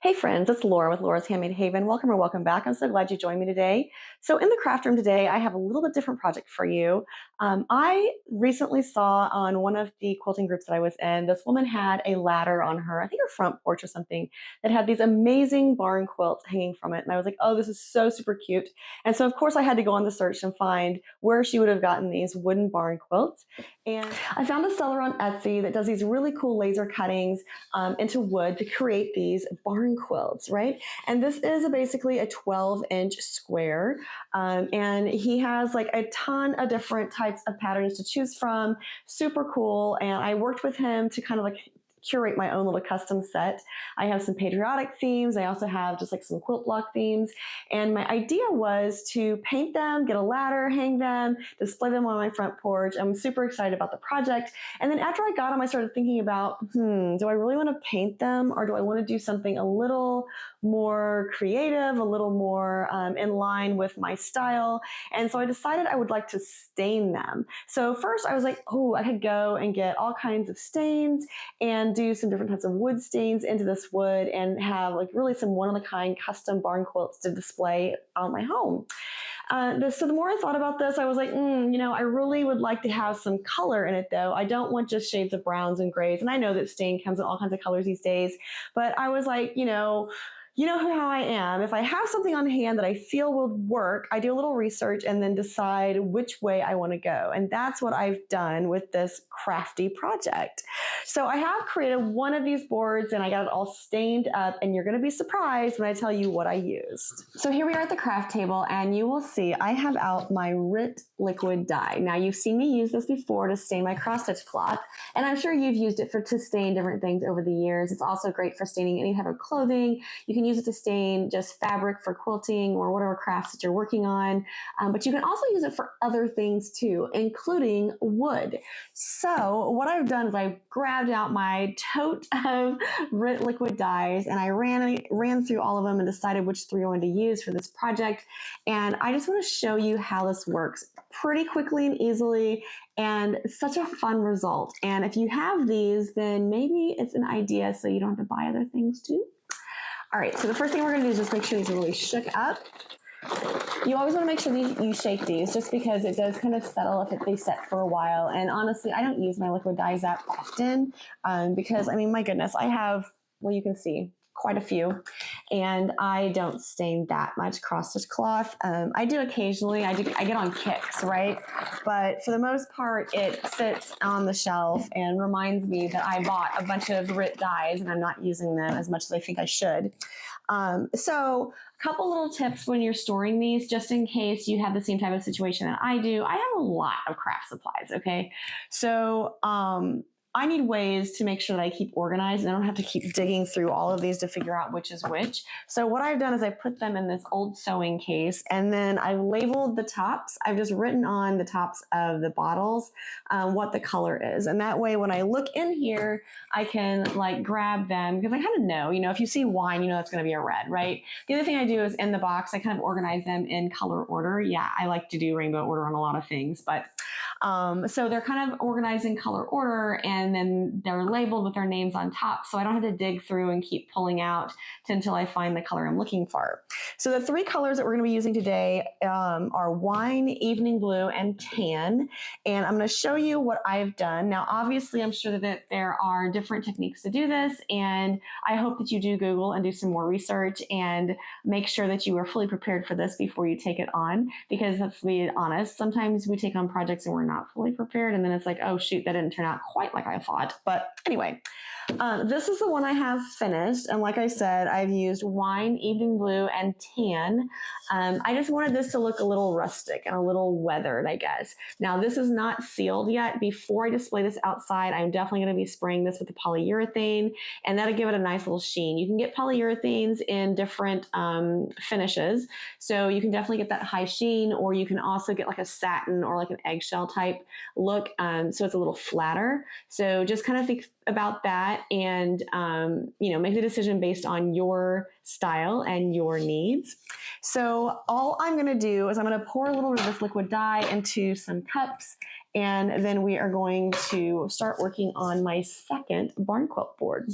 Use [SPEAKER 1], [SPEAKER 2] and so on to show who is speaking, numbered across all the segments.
[SPEAKER 1] Hey friends, it's Laura with Laura's Handmade Haven. Welcome or welcome back. I'm so glad you joined me today. So in the craft room today, I have a little bit different project for you. I recently saw on one of the quilting groups that I was in, this woman had a ladder on her, I think her front porch or something, that had these amazing barn quilts hanging from it. And I was like, oh, this is so super cute. And so of course I had to go on the search and find where she would have gotten these wooden barn quilts. And I found a seller on Etsy that does these really cool laser cuttings into wood to create these barn quilts, right? And this is basically a 12-inch square. And he has like a ton of different types of patterns to choose from. Super cool. And I worked with him to kind of like curate my own little custom set. I have some patriotic themes. I also have just like some quilt block themes. And my idea was to paint them, get a ladder, hang them, display them on my front porch. I'm super excited about the project. And then after I got them, I started thinking about, do I really want to paint them, or do I want to do something a little more creative, a little more in line with my style? And so I decided I would like to stain them. So first I was like, oh, I could go and get all kinds of stains and do some different types of wood stains into this wood and have like really some one-of-a-kind custom barn quilts to display on my home. So the more I thought about this, I was like, I really would like to have some color in it though. I don't want just shades of browns and grays. And I know that stain comes in all kinds of colors these days, but I was like, you know how I am. If I have something on hand that I feel will work, I do a little research and then decide which way I want to go. And that's what I've done with this crafty project. So I have created one of these boards and I got it all stained up, and you're going to be surprised when I tell you what I used. So here we are at the craft table, and you will see I have out my RIT liquid dye. Now you've seen me use this before to stain my cross stitch cloth, and I'm sure you've used it to stain different things over the years. It's also great for staining any type of clothing. You can use it to stain just fabric for quilting or whatever crafts that you're working on, but you can also use it for other things too, including wood. So what I've done is I grabbed out my tote of RIT liquid dyes and I ran through all of them and decided which three I wanted to use for this project. And I just want to show you how this works pretty quickly and easily, and such a fun result. And if you have these, then maybe it's an idea so you don't have to buy other things too. All right, so the first thing we're going to do is just make sure these are really shook up. You always want to make sure that you shake these, just because it does kind of settle if they set for a while. And honestly, I don't use my liquid dyes that often because, I mean, my goodness, I have, well, you can see quite a few, and I don't stain that much cross stitch cloth. I do occasionally, I get on kicks, right? But for the most part, it sits on the shelf and reminds me that I bought a bunch of RIT dyes and I'm not using them as much as I think I should. So a couple little tips when you're storing these, just in case you have the same type of situation that I do. I have a lot of craft supplies, okay? So, I need ways to make sure that I keep organized and I don't have to keep digging through all of these to figure out which is which. So what I've done is I put them in this old sewing case, and then I've labeled the tops. I've just written on the tops of the bottles what the color is. And that way when I look in here, I can like grab them, because I kind of know, if you see wine, you know that's going to be a red, right? The other thing I do is in the box, I kind of organize them in color order. Yeah, I like to do rainbow order on a lot of things, but so they're kind of organized in color order, and then they're labeled with their names on top. So I don't have to dig through and keep pulling out until I find the color I'm looking for. So the three colors that we're going to be using today are wine, evening blue, and tan. And I'm going to show you what I've done. Now, obviously, I'm sure that there are different techniques to do this, and I hope that you do Google and do some more research and make sure that you are fully prepared for this before you take it on, because let's be honest, sometimes we take on projects and we're not fully prepared, and then it's like, oh shoot, that didn't turn out quite like I thought. But anyway, this is the one I have finished, and like I said, I've used wine, evening blue, and tan. I just wanted this to look a little rustic and a little weathered, I guess. Now, this is not sealed yet. Before I display this outside, I'm definitely going to be spraying this with the polyurethane, and that'll give it a nice little sheen. You can get polyurethanes in different finishes, so you can definitely get that high sheen, or you can also get like a satin or like an eggshell type look, so it's a little flatter. So just kind of think about that, and make the decision based on your style and your needs. So all I'm going to do is I'm going to pour a little bit of this liquid dye into some cups, And then we are going to start working on my second barn quilt board.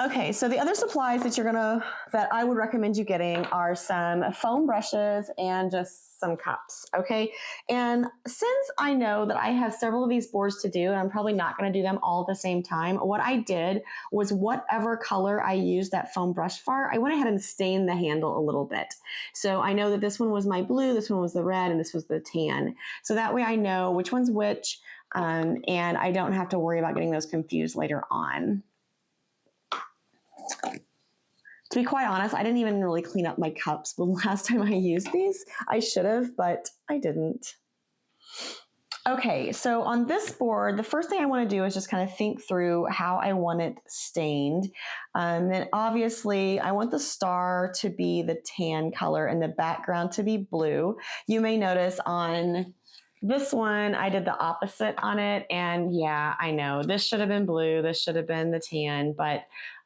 [SPEAKER 1] Okay, so the other supplies that I would recommend you getting are some foam brushes and just some cups, okay? And since I know that I have several of these boards to do, and I'm probably not gonna do them all at the same time, what I did was whatever color I used that foam brush for, I went ahead and stained the handle a little bit. So I know that this one was my blue, this one was the red, and this was the tan. So that way I know which one's which, and I don't have to worry about getting those confused later on. To be quite honest, I didn't even really clean up my cups the last time I used these. I should have, but I didn't. Okay, so on this board, the first thing I want to do is just kind of think through how I want it stained. And obviously, I want the star to be the tan color and the background to be blue. You may notice on this one, I did the opposite on it. And yeah, I know this should have been blue. This should have been the tan. But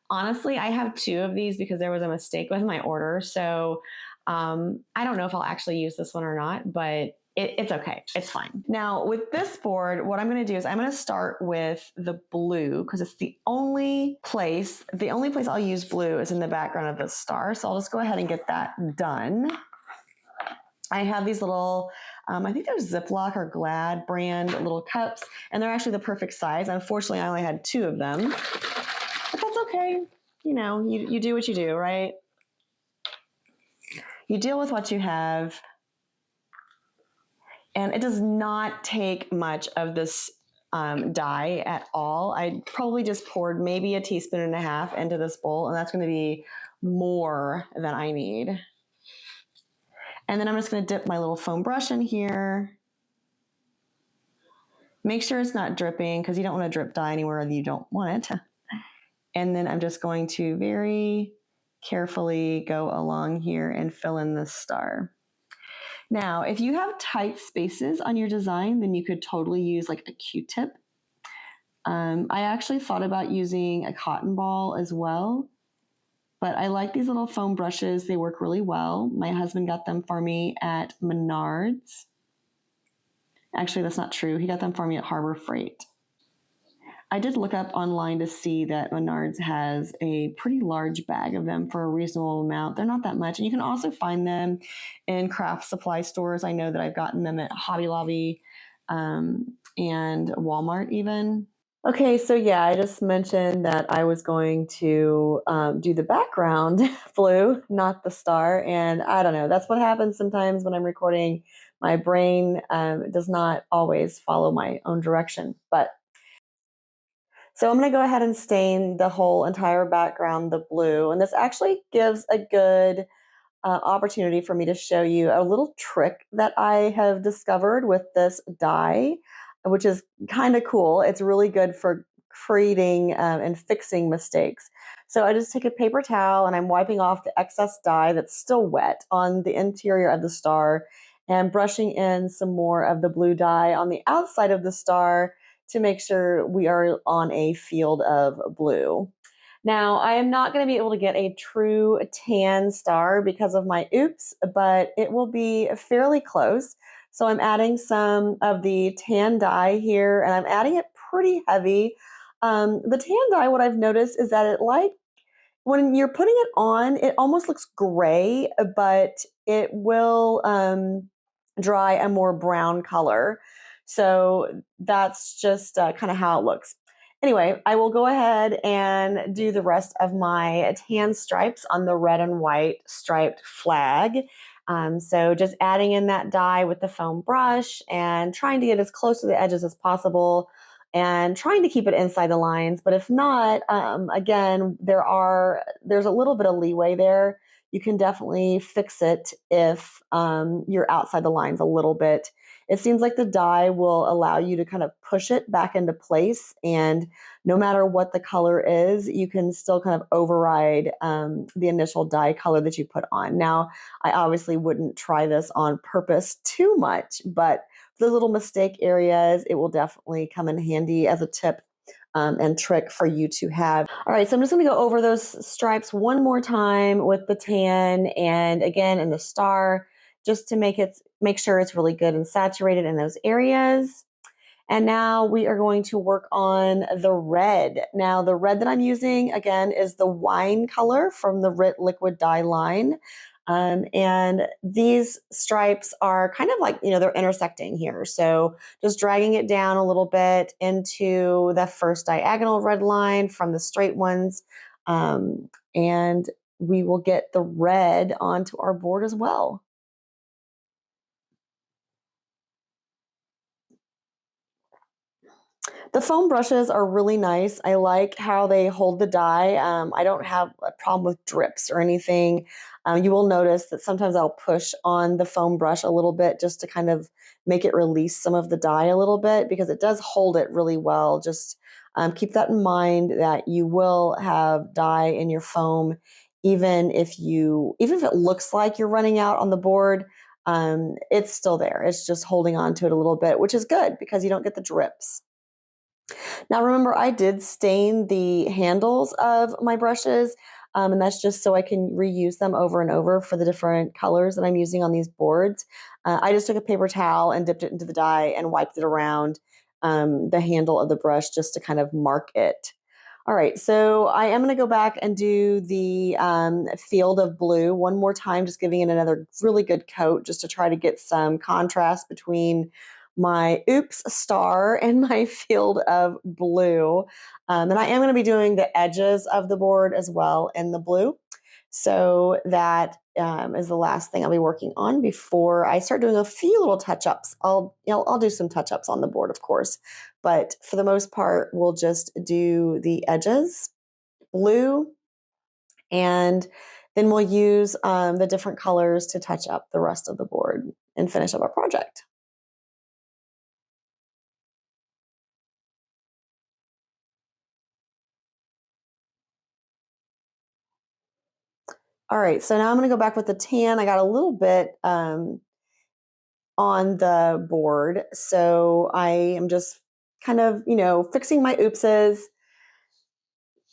[SPEAKER 1] honestly, I have two of these because there was a mistake with my order. So I don't know if I'll actually use this one or not, but it's okay. It's fine. Now with this board, what I'm going to do is I'm going to start with the blue because it's the only place I'll use blue is in the background of the star. So I'll just go ahead and get that done. I have these little, I think they're Ziploc or Glad brand little cups, and they're actually the perfect size. Unfortunately, I only had two of them, but that's okay. You know, you do what you do, right? You deal with what you have. And it does not take much of this dye at all. I probably just poured maybe a teaspoon and a half into this bowl, and that's going to be more than I need. And then I'm just going to dip my little foam brush in here. Make sure it's not dripping because you don't want to drip dye anywhere that you don't want it. And then I'm just going to very carefully go along here and fill in this star. Now, if you have tight spaces on your design, then you could totally use like a Q-tip. I actually thought about using a cotton ball as well, but I like these little foam brushes. They work really well. My husband got them for me at Menards. Actually, that's not true. He got them for me at Harbor Freight. I did look up online to see that Menards has a pretty large bag of them for a reasonable amount. They're not that much. And you can also find them in craft supply stores. I know that I've gotten them at Hobby Lobby and Walmart even. Okay, so yeah, I just mentioned that I was going to do the background blue, not the star. And I don't know, that's what happens sometimes when I'm recording. My brain does not always follow my own direction. So I'm going to go ahead and stain the whole entire background the blue. And this actually gives a good opportunity for me to show you a little trick that I have discovered with this dye, which is kind of cool. It's really good for creating and fixing mistakes. So I just take a paper towel and I'm wiping off the excess dye that's still wet on the interior of the star and brushing in some more of the blue dye on the outside of the star to make sure we are on a field of blue. Now, I am not going to be able to get a true tan star because of my oops, but it will be fairly close. So I'm adding some of the tan dye here, and I'm adding it pretty heavy. The tan dye, what I've noticed is that when you're putting it on, it almost looks gray, but it will dry a more brown color. So that's just kind of how it looks. Anyway, I will go ahead and do the rest of my tan stripes on the red and white striped flag. So just adding in that dye with the foam brush and trying to get as close to the edges as possible and trying to keep it inside the lines. But if not, again, there's a little bit of leeway there. You can definitely fix it if you're outside the lines a little bit. It seems like the dye will allow you to kind of push it back into place. And no matter what the color is, you can still kind of override the initial dye color that you put on. Now, I obviously wouldn't try this on purpose too much, but for the little mistake areas, it will definitely come in handy as a tip and trick for you to have. All right, so I'm just going to go over those stripes one more time with the tan and again in the star, just to make sure it's really good and saturated in those areas. And now we are going to work on the red. Now the red that I'm using, again, is the wine color from the RIT liquid dye line. And these stripes are kind of like, they're intersecting here. So just dragging it down a little bit into the first diagonal red line from the straight ones. And we will get the red onto our board as well. The foam brushes are really nice. I like how they hold the dye. I don't have a problem with drips or anything. You will notice that sometimes I'll push on the foam brush a little bit just to kind of make it release some of the dye a little bit, because it does hold it really well. Just keep that in mind, that you will have dye in your foam, even if it looks like you're running out on the board. It's still there. It's just holding on to it a little bit, which is good because you don't get the drips. Now remember, I did stain the handles of my brushes, and that's just so I can reuse them over and over for the different colors that I'm using on these boards. I just took a paper towel and dipped it into the dye and wiped it around the handle of the brush just to kind of mark it. All right, so I am going to go back and do the field of blue one more time, just giving it another really good coat just to try to get some contrast between my oops star and my field of blue. And I am going to be doing the edges of the board as well in the blue. So that is the last thing I'll be working on before I start doing a few little touch-ups. I'll do some touch-ups on the board, of course, but for the most part, we'll just do the edges, blue, and then we'll use the different colors to touch up the rest of the board and finish up our project. All right, so now I'm going to go back with the tan. I got a little bit on the board, so I am just kind of, fixing my oopses.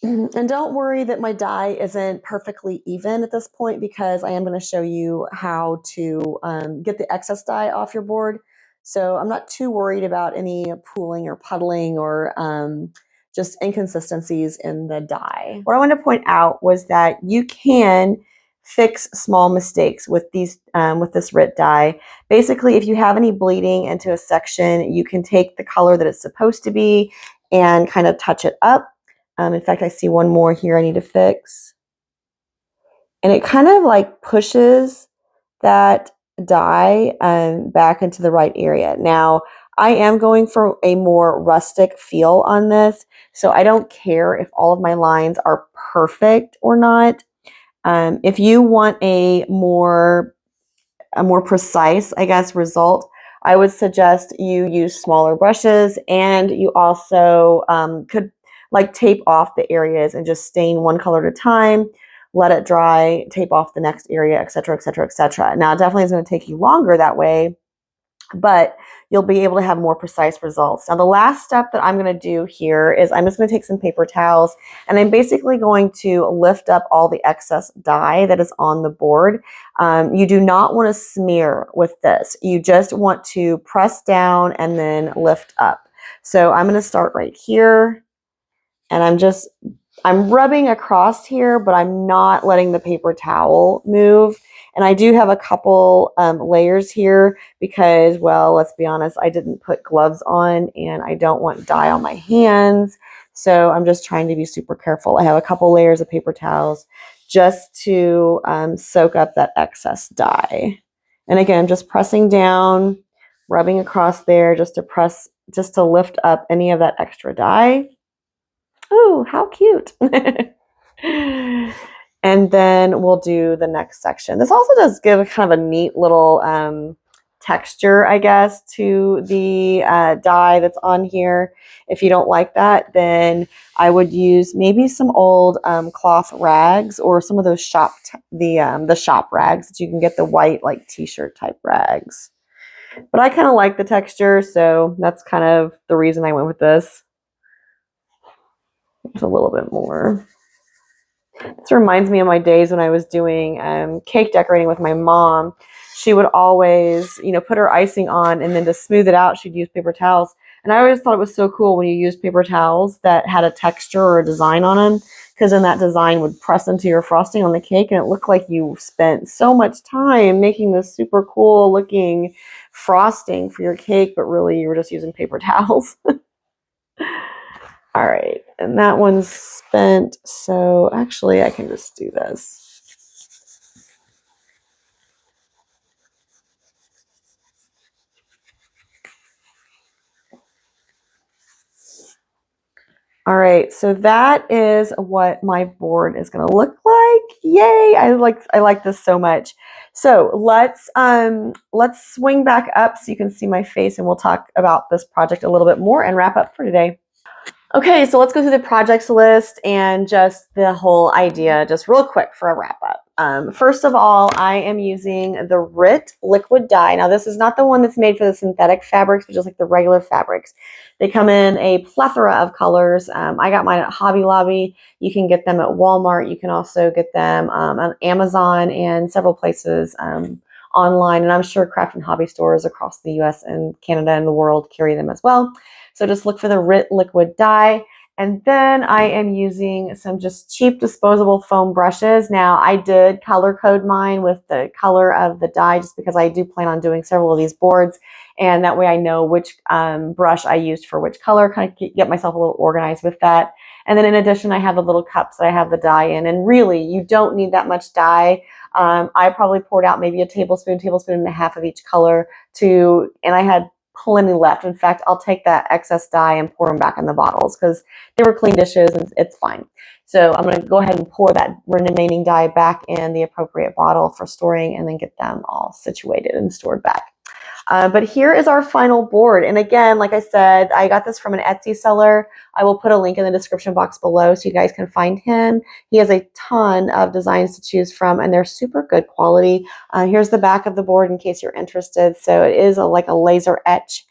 [SPEAKER 1] And don't worry that my dye isn't perfectly even at this point, because I am going to show you how to get the excess dye off your board. So I'm not too worried about any pooling or puddling or just inconsistencies in the dye. What I wanted to point out was that you can fix small mistakes with these with this RIT dye. Basically, if you have any bleeding into a section, you can take the color that it's supposed to be and kind of touch it up. In fact, I see one more here I need to fix. And it kind of like pushes that dye back into the right area. Now, I am going for a more rustic feel on this, so I don't care if all of my lines are perfect or not. If you want a more precise, I guess, result, I would suggest you use smaller brushes, and you also could like tape off the areas and just stain one color at a time, let it dry, tape off the next area, etc., etc., etc. Now, it definitely is going to take you longer that way, but you'll be able to have more precise results. Now, the last step that I'm going to do here is I'm just going to take some paper towels, and I'm basically going to lift up all the excess dye that is on the board. You do not want to smear with this. You just want to press down and then lift up. So I'm going to start right here, and I'm rubbing across here, but I'm not letting the paper towel move. And I do have a couple layers here because, well, let's be honest, I didn't put gloves on and I don't want dye on my hands. So I'm just trying to be super careful. I have a couple layers of paper towels just to soak up that excess dye. And again, I'm just pressing down, rubbing across there just to lift up any of that extra dye. Oh, how cute. And then we'll do the next section. This also does give kind of a neat little texture, I guess, to the dye that's on here. If you don't like that, then I would use maybe some old cloth rags, or some of those the shop rags that you can get, the white like t-shirt type rags. But I kind of like the texture, so that's kind of the reason I went with this. Just a little bit more. This reminds me of my days when I was doing cake decorating with my mom. She would always, put her icing on, and then to smooth it out, she'd use paper towels. And I always thought it was so cool when you used paper towels that had a texture or a design on them, because then that design would press into your frosting on the cake and it looked like you spent so much time making this super cool looking frosting for your cake, but really you were just using paper towels. All right, and that one's spent, so actually I can just do this. All right, so that is what my board is going to look like. Yay! I like this so much. So let's swing back up so you can see my face, and we'll talk about this project a little bit more and wrap up for today. Okay, so let's go through the projects list and just the whole idea, just real quick for a wrap up. First of all, I am using the RIT liquid dye. Now, this is not the one that's made for the synthetic fabrics, but just like the regular fabrics. They come in a plethora of colors. I got mine at Hobby Lobby. You can get them at Walmart. You can also get them on Amazon and several places online. And I'm sure craft and hobby stores across the US and Canada and the world carry them as well. So just look for the RIT liquid dye. And then I am using some just cheap disposable foam brushes. Now I did color code mine with the color of the dye just because I do plan on doing several of these boards. And that way I know which brush I used for which color, kind of get myself a little organized with that. And then in addition, I have the little cups that I have the dye in. And really, you don't need that much dye. I probably poured out maybe a tablespoon and a half of each color and I had plenty left. In fact, I'll take that excess dye and pour them back in the bottles because they were clean dishes and it's fine. So I'm going to go ahead and pour that remaining dye back in the appropriate bottle for storing and then get them all situated and stored back. But here is our final board. And again, like I said, I got this from an Etsy seller. I will put a link in the description box below so you guys can find him. He has a ton of designs to choose from and they're super good quality. Here's the back of the board in case you're interested. So it is like a laser etch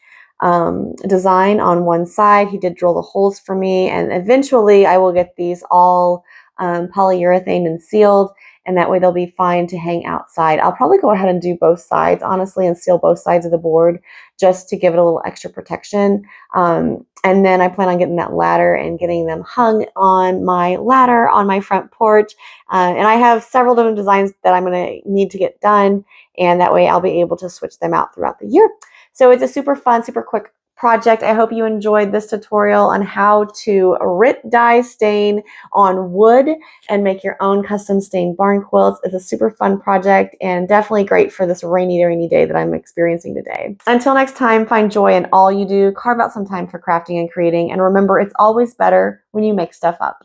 [SPEAKER 1] design on one side. He did drill the holes for me, and eventually I will get these all polyurethane and sealed, and that way they'll be fine to hang outside. I'll probably go ahead and do both sides, honestly, and seal both sides of the board just to give it a little extra protection. And then I plan on getting that ladder and getting them hung on my ladder on my front porch. And I have several different designs that I'm going to need to get done, and that way I'll be able to switch them out throughout the year. So it's a super fun, super quick project. I hope you enjoyed this tutorial on how to RIT dye stain on wood and make your own custom stained barn quilts. It's a super fun project and definitely great for this rainy day that I'm experiencing today. Until next time, find joy in all you do, carve out some time for crafting and creating, and remember, it's always better when you make stuff up.